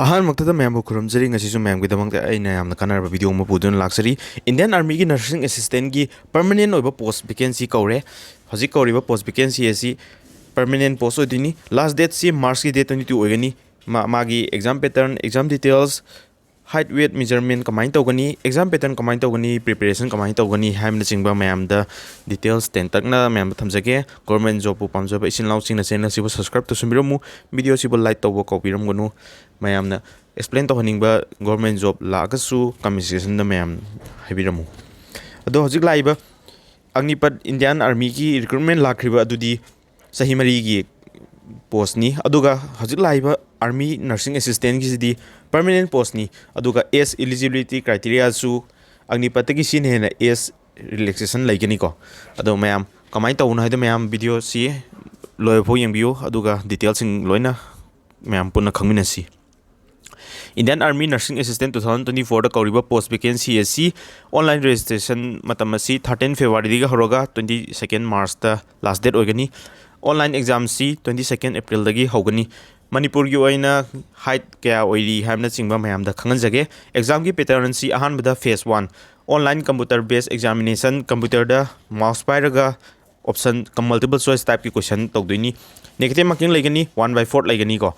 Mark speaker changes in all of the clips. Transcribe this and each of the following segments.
Speaker 1: ꯑꯍꯥꯟꯕꯃꯛꯇꯗ ꯃꯌꯥꯝꯕꯨ ꯈꯨꯔꯨꯝꯖꯔꯤ ꯉꯁꯤꯁꯨ ꯃꯌꯥꯝꯒꯤꯗꯃꯛꯇ ꯑꯩꯅ ꯌꯥꯝꯅ ꯀꯥꯟꯅꯔꯕ ꯚꯤꯗꯤꯑꯣ ꯑꯃ ꯄꯨꯗꯨꯅ ꯂꯥꯛꯆꯔꯤ ꯏꯟꯗꯤꯌꯟ ꯑꯥꯔꯃꯤꯒꯤ ꯅꯔꯁꯤꯡ ꯑꯦꯁꯤꯁꯇꯦꯟꯠꯒꯤ ꯄꯔꯃꯅꯦꯟꯠ ꯑꯣꯏꯕ ꯄꯣꯁꯠ ꯚꯦꯀꯦꯟꯁꯤ ꯀꯧꯔꯦ ꯍꯧꯖꯤꯛ ꯀꯧꯔꯤꯕ ꯄꯣꯁꯠ ꯚꯦꯀꯦꯟꯁꯤ ꯑꯁꯤ ꯄꯔꯃꯅꯦꯟꯠ ꯄꯣꯁꯠ ꯑꯣꯏꯗꯣꯏꯅꯤ ꯂꯥꯁꯠ ꯗꯦꯠꯁꯤ ꯃꯥꯔꯆꯀꯤ ꯗꯦꯠ 22 ꯑꯣꯏꯒꯅꯤ मागी exam pattern exam details height weight measurement कमाइन तौगनी एग्जाम पैटर्न कमाइन तौगनी प्रिपरेशन कमाइन तौगनी हाइमना चिंबा मैमदा डिटेल्स टेंतकना मैम थमजगे गवर्नमेंट जॉब पु पामजबा इसिन लाउसिंगना चैनल सिबु सब्सक्राइब तौसुमिरमु वीडियो सिबु लाइक तौबो कौबिरमगनु मैमना एक्सप्लेन तौहनिंगबा गवर्नमेंट जॉब लागसु कमिशन दा मैम हाइबिरमु अदो हजिक लाइबा अग्निपथ इंडियन आर्मी की रिक्रूटमेंट लाखरिबा अदुदी सही मरी की पोस्ट नी अदुगा हजिक लाइबा आर्मी नर्सिंग असिस्टेंट की परमानेंट पोस्ट नी अदुगा एज एलिजिबिलिटी क्राइटेरिया सु अग्निपथ की सिन हेना एज रिलैक्सेशन लेगनी को अदो मैम कमाइन तौना है मैम वीडियो सी लोयफो यंबियो अदुगा डिटेल्स लोइना मैम पुनः खंगमिनसी इंडियन आर्मी नर्सिंग असिस्टेंट 2024 कौरीबा पोस्ट वैकेंसी एसी ऑनलाइन रजिस्ट्रेशन मतम 13 फेब्रुआरी हौरगा 22 मार्च दा लास्ट डेट होगनी ऑनलाइन एग्जाम सी 22 अप्रैल दगी होगनी मणिपुर की ओइना हाइट क्या ओइरी हामना चिंबा मैम दा खंगनजगे एग्जाम की पैटर्न सी अहानबदा phase 1 online computer based examination computer दा मार्क्स पाइरगा ऑप्शन मल्टीपल चॉइस टाइप की क्वेश्चन तौदोइनी नेगेटिव मार्किंग लेगनी 1/4 लेगनी को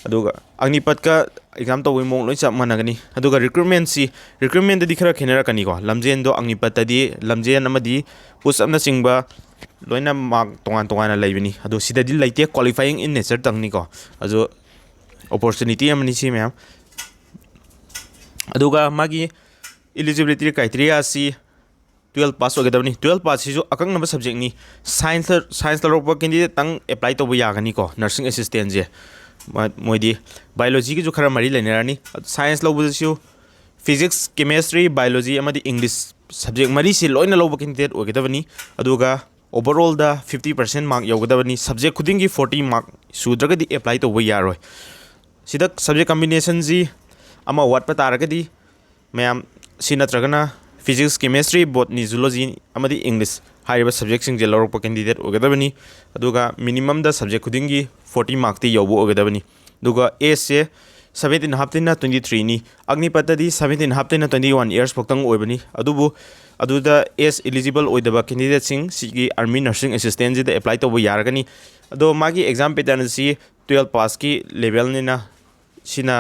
Speaker 1: अदुगा अग्निपथ का एग्जाम तौबी मोंग लोइ चप मानगनी अदुगा रिक्रूटमेंट दी खरा खेनरकनी को लमजेन दो अग्निपथ दी लमजेन अमदी पुस अमना चिंबा लोइना मार्क तोंगान तोंगाना लेबनी अदो सिदादी लेते क्वालिफाइंग इन नेचर तंगनी को अदो अपॉर्चुनिटी अमनी सी मैम अदुगा मागी एलिजिबिलिटी क्राइटेरिया सी 12 पास होगदबनी 12 पास सिजो अकंग नंबर सब्जेक्ट नी साइंस लरोप कैंडिडेट तंग अप्लाई तौबा यागनी को नर्सिंग असिस्टेंट जे मोदी बायोलॉजी की जो खरा मरी लेनारानी साइंस लौबदसु फिजिक्स केमिस्ट्री बायोलॉजी अमदी इंग्लिश सब्जेक्ट मरी से लोइना लौब कैंडिडेट होगदबनी अदुगा ओवरऑल दा 50% मार्क योगदबनी सब्जेक्ट खुदिंग की 40 मार्क सुद्रगदी अप्लाई तौबा यारोय सिदा सब्जेक्ट कॉम्बिनेशन जी अमा वाटपा तारगदी मैम सि नत्रगना फिजिक्स केमिस्ट्री बॉटनी जूलॉजी अमदी इंग्लिश हाइरिबा सब्जेक्ट सिंग जे लौरप कैंडिडेट होगदबनी अदुगा मिनिमम दा सब्जेक्ट खुदिंग की 40 मार्क ती योबो होगदबनी दुगा एज से 17 हाफ्तिना 23 नी अग्निपथ दी 17 हाफ्तिना 21 इयर्स फक्तंग ओइबनी अदुबु अदुदा एज एलिजिबल ओइदबा कैंडिडेट सिंग सिगी आर्मी नर्सिंग असिस्टेंट जे अप्लाई तौबो यारगनी अदो मागी एग्जाम पैटर्न सी 12 पास की लेवल निना सिना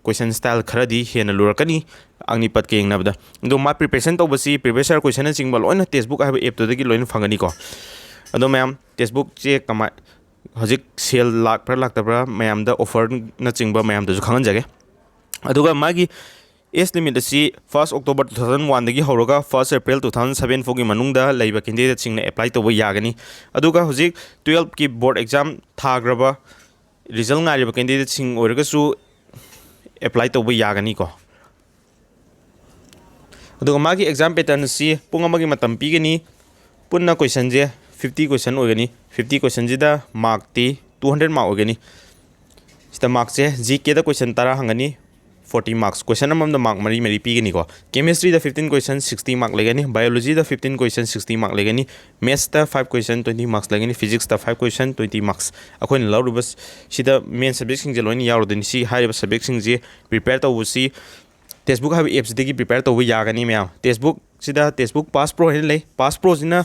Speaker 1: क्वेश्चन स्टाइल खरदी हेना लुरकनी अग्निपथ के यंगनाबदा दो मा प्रिपरेशन तौबसी प्रीवियस इयर क्वेश्चन सिंग लोइना टेस्टबुक हाइबा एप तोदगी लोइना फंगनी को अदो मैम टेस्टबुक जे कमा हजिक सेल लाखप्रा लाक्तब्रा मैम दा ऑफर न चिंबा मैम दजु खंगनजगे अदुगा मागी एज लिमिट असी 1 अक्टोबर 2001 दगी हौरगा 1 अप्रैल 2007 फोगी मनुंगदा लैबा कैंडिडेट सिंग ने अप्लाई तौबा यागनी अदुगा हजिक 12 की बोर्ड एग्जाम थाग्रबा रिजल्ट ngaरिबा कैंडिडेट सिंग ओरगसु अप्लाई तौबा यागनी को अदुगा मागी एग्जाम पैटर्न सी पुंग अमगी मतम पीगनी पुन्ना क्वेश्चन जे 50 क्वेश्चन होगनी 50 क्वेश्चन जिदा मार्क ती 200 मार्क होगनी सिदा मार्क से जीके दा क्वेश्चन तारा हंगनी 40 मार्क्स क्वेश्चन अमम दा मार्क मरी मरी पीगनी को केमिस्ट्री दा 15 क्वेश्चन 60 मार्क लेगनी बायोलॉजी दा 15 क्वेश्चन 60 मार्क लेगनी मैथ्स दा 5 क्वेश्चन 20 मार्क्स लेगनी फिजिक्स दा 5 क्वेश्चन 20 मार्क्स अखोइन लौरुबस सिदा मेन सब्जेक्ट सिंग जे लोइन यावदनी सी हाइबा सब्जेक्ट सिंग जे प्रिपेयर तौबसी टेस्टबुक हाइबा एप्स दगी प्रिपेयर तौबा यागनी मैम टेस्टबुक सिदा टेस्टबुक पास प्रो हेन ले पास प्रो जिना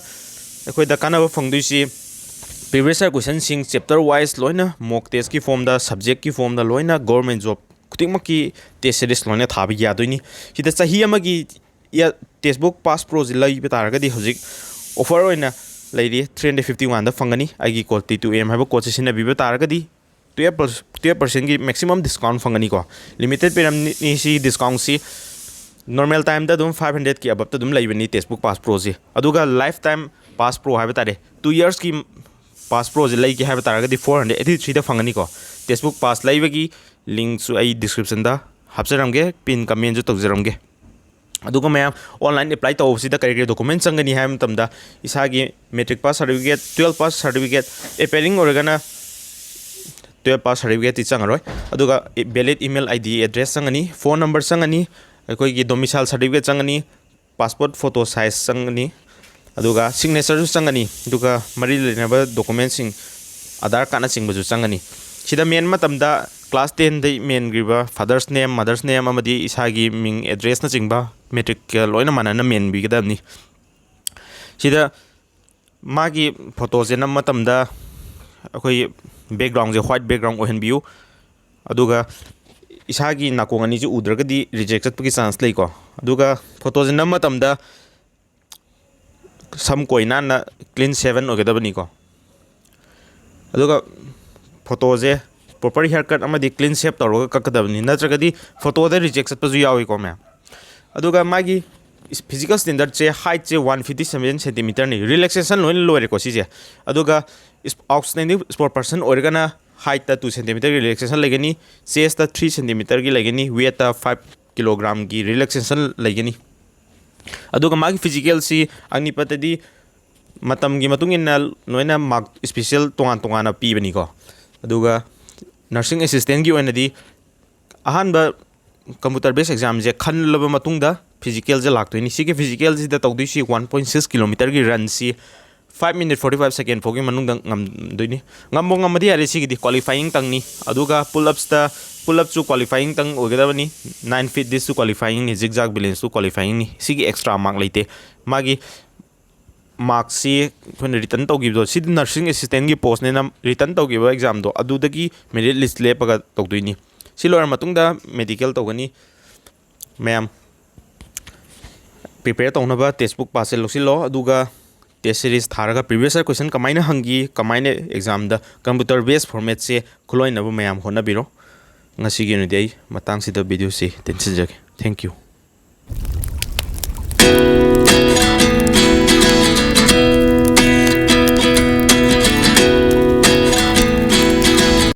Speaker 1: अखोइदा कानाबा फंगदुसी प्रीवियस ईयर क्वेश्चन सिंग चैप्टर वाइज लोइना मॉक टेस्ट की फॉर्म दा सब्जेक्ट की फॉर्म दा लोइना गवर्नमेंट जॉब खुदिंगमकी टेस्ट सीरीज लोइना थाबा यादोइनी सिदा चाही अमगी या टेस्टबुक पास प्रो जि लैबा तारगदी हजिक ऑफर ओइना लैरी 351 दा फंगनी आइगी कोड T2M हाइबा कोड सिना बिबा तारगदी 12% की मैक्सिमम डिस्काउंट फंगनी को लिमिटेड पेरमनी सी डिस्काउंट सी नॉर्मल टाइम दा 500 की अबब तदुम लैबनी टेस्टबुक पास प्रो जी अदुगा लाइफ टाइम पास प्रो हाइबा तारे 2 इयर्स की पास प्रो जे लैके हाइबा तारगदी 483 दा फंगनी को टेस्टबुक पास लैबगी लिंक सु आई डिस्क्रिप्शन दा हापजरमगे पिन कमेंट जो तौजरमगे अदुगा मैम ऑनलाइन अप्लाई तौबसिदा कई डॉक्यूमेंट संगनी हाइम तमदा इसागी matric pass certificate 12 pass certificate appearing ओरगना 12 पास सर्टिफिकेट चंगरोय अदुगा वैलिड ईमेल आईडी एड्रेस संगनी फोन नंबर संगनी अखोइगी डोमिसाइल सर्टिफिकेट संगनी पासपोर्ट फोटो साइज संगनी अदुगा सिग्नेचर संगनी अदुगा मरी लेनबा डॉक्यूमेंट सिंग आधार कार्ड चिंबजु संगनी सिदा मेन मतमदा class 10 dai men griba father's name mother's name amadi isagi ming address na chingba metric loina manana men bi gadamni sida magi photo je nam matamda akoi background je white background ohen biu aduga isagi nakong ani ji udragadi reject chatpagi chance lei ko aduga photo je nam matamda sam koina na clean 7 ogadabani ko aduga photo je proper haircut amadi clean shape tawroga kakadabani natragadi photo da reject chatpazu yawi ko me aduga magi physical standard che height che 157 cm ni relaxation loin lore ko si je aduga outstanding sport person organa height ta 2 cm relaxation legani chest ta 3 cm gi legani weight ta 5 kg gi relaxation legani aduga magi physical si ani patadi matam gi matungin na noina mark special tongan tongana pi bani ko aduga nursing assistant gi oinadi ahan ba computer based exam je khan laba matungda physical je laktoini sigi physical ji da tawdi si 1.6 km gi run si 5 minute 45 second fogi manung dang ngam doini ngambo ngamadi are sigi di qualifying tang ni aduga pull ups chu qualifying tang ogedabani 9 feet this to qualifying ni zigzag balance to qualifying ni sigi extra mark leite magi mark si when return togi do si nursing assistant gi post ne nam return togi ba exam do adudagi merit list lepaga tawdoini si lor matungda medical togani ma'am prepare tawna textbook pass lo aduga test series tharaga previous year question kamaina hangi kamaina exam da computer based format se khuloina bu mayam hona biro ngasi gi nu dei matang si da video se tension jage thank you